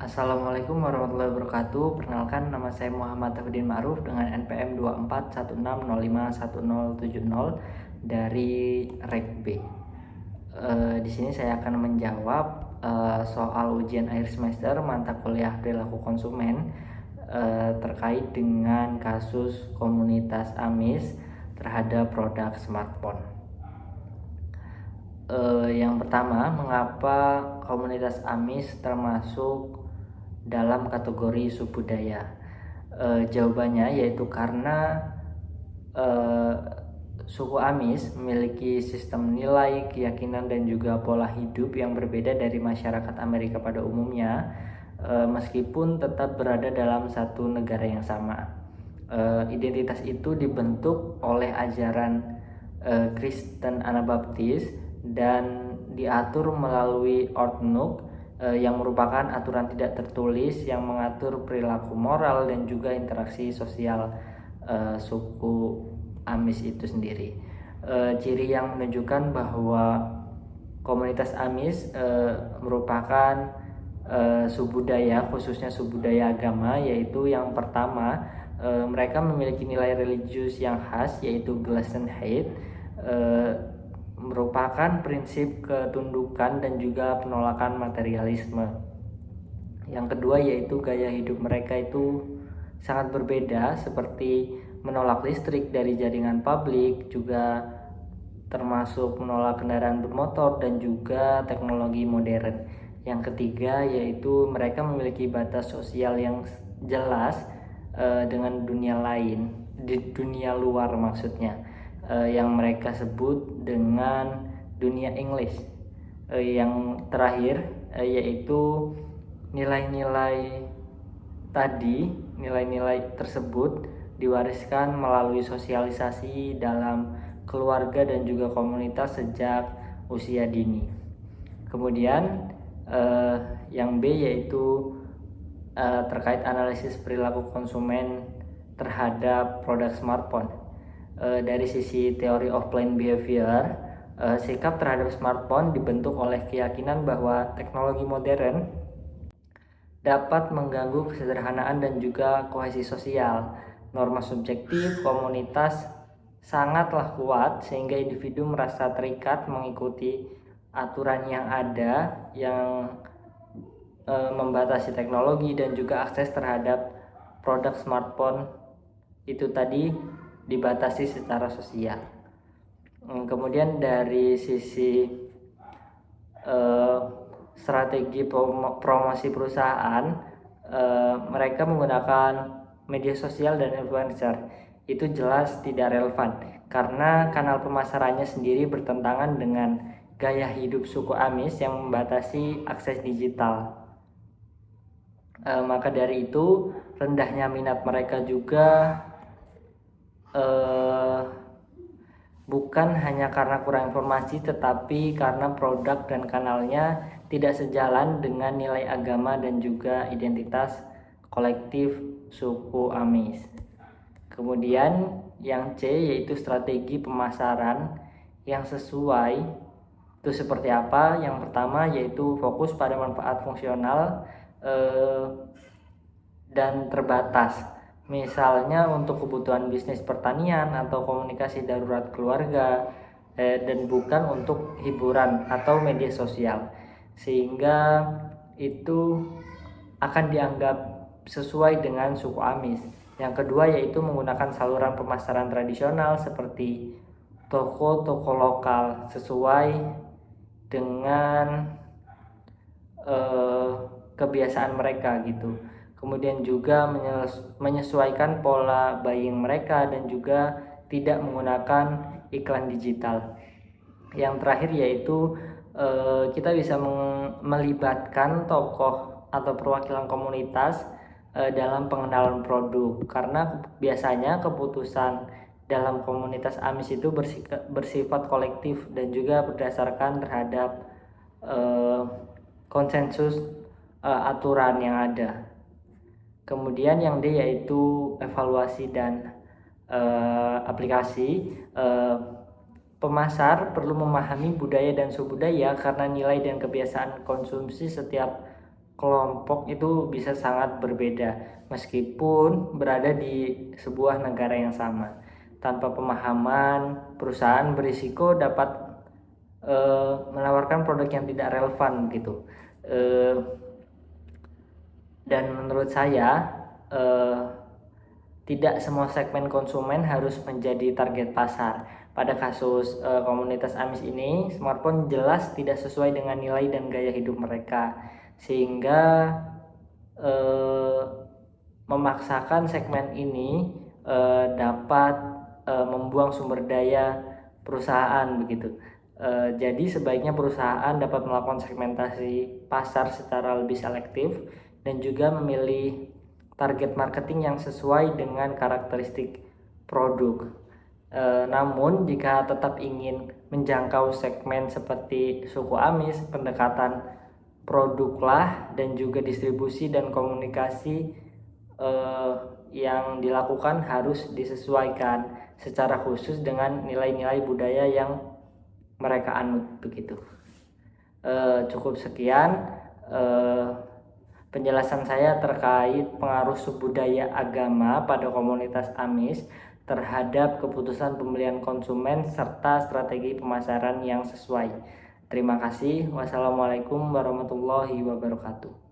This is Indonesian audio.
Assalamualaikum warahmatullahi wabarakatuh. Perkenalkan, nama saya Muhammad Tafidin Ma'ruf dengan NPM 2416051070 dari Rek B. Di sini saya akan menjawab soal ujian akhir semester mata kuliah perilaku konsumen terkait dengan kasus komunitas AMIS terhadap produk smartphone. Yang pertama, mengapa komunitas AMIS termasuk dalam kategori subbudaya? Jawabannya yaitu karena suku AMIS memiliki sistem nilai, keyakinan, dan juga pola hidup yang berbeda dari masyarakat Amerika pada umumnya, meskipun tetap berada dalam satu negara yang sama. Identitas itu dibentuk oleh ajaran Kristen Anabaptis dan diatur melalui Ordnung yang merupakan aturan tidak tertulis yang mengatur perilaku moral dan juga interaksi sosial suku AMIS itu sendiri. Ciri yang menunjukkan bahwa komunitas AMIS merupakan subbudaya, khususnya subbudaya agama, yaitu yang pertama, mereka memiliki nilai religius yang khas, yaitu Gelassenheit, merupakan prinsip ketundukan dan juga penolakan materialisme. Yang kedua yaitu gaya hidup mereka itu sangat berbeda, seperti menolak listrik dari jaringan publik, juga termasuk menolak kendaraan bermotor dan juga teknologi modern. Yang ketiga yaitu mereka memiliki batas sosial yang jelas dengan dunia lain, di dunia luar maksudnya, yang mereka sebut dengan dunia English. Yang terakhir yaitu nilai-nilai nilai-nilai tersebut diwariskan melalui sosialisasi dalam keluarga dan juga komunitas sejak usia dini. Kemudian yang B yaitu terkait analisis perilaku konsumen terhadap produk smartphone. Dari sisi teori of planned behavior, sikap terhadap smartphone dibentuk oleh keyakinan bahwa teknologi modern dapat mengganggu kesederhanaan dan juga kohesi sosial. Norma subjektif komunitas sangatlah kuat sehingga individu merasa terikat mengikuti aturan yang ada yang membatasi teknologi dan juga akses terhadap produk smartphone itu tadi dibatasi secara sosial. Kemudian dari sisi strategi promosi perusahaan, mereka menggunakan media sosial dan influencer. Itu jelas tidak relevan karena kanal pemasarannya sendiri bertentangan dengan gaya hidup suku AMIS yang membatasi akses digital. Maka dari itu rendahnya minat mereka juga bukan hanya karena kurang informasi, tetapi karena produk dan kanalnya tidak sejalan dengan nilai agama dan juga identitas kolektif suku AMIS. Kemudian yang C yaitu strategi pemasaran yang sesuai. Itu seperti apa? Yang pertama yaitu fokus pada manfaat fungsional dan terbatas. Misalnya untuk kebutuhan bisnis pertanian atau komunikasi darurat keluarga, dan bukan untuk hiburan atau media sosial, sehingga itu akan dianggap sesuai dengan suku AMIS. Yang kedua yaitu menggunakan saluran pemasaran tradisional seperti toko-toko lokal sesuai dengan kebiasaan mereka gitu. Kemudian juga menyesuaikan pola buying mereka dan juga tidak menggunakan iklan digital. Yang terakhir yaitu kita bisa melibatkan tokoh atau perwakilan komunitas dalam pengenalan produk, karena biasanya keputusan dalam komunitas AMIS itu bersifat kolektif dan juga berdasarkan terhadap konsensus aturan yang ada. Kemudian yang D yaitu evaluasi dan aplikasi. Pemasar perlu memahami budaya dan subbudaya karena nilai dan kebiasaan konsumsi setiap kelompok itu bisa sangat berbeda meskipun berada di sebuah negara yang sama. Tanpa pemahaman, perusahaan berisiko dapat menawarkan produk yang tidak relevan gitu. Dan menurut saya tidak semua segmen konsumen harus menjadi target pasar. Pada kasus komunitas Amis ini, smartphone jelas tidak sesuai dengan nilai dan gaya hidup mereka, sehingga memaksakan segmen ini dapat membuang sumber daya perusahaan begitu. Jadi sebaiknya perusahaan dapat melakukan segmentasi pasar secara lebih selektif dan juga memilih target marketing yang sesuai dengan karakteristik produk. Namun jika tetap ingin menjangkau segmen seperti suku Amis, pendekatan produklah dan juga distribusi dan komunikasi yang dilakukan harus disesuaikan secara khusus dengan nilai-nilai budaya yang mereka anut begitu. Cukup sekian penjelasan saya terkait pengaruh budaya agama pada komunitas Amis terhadap keputusan pembelian konsumen serta strategi pemasaran yang sesuai. Terima kasih. Wassalamualaikum warahmatullahi wabarakatuh.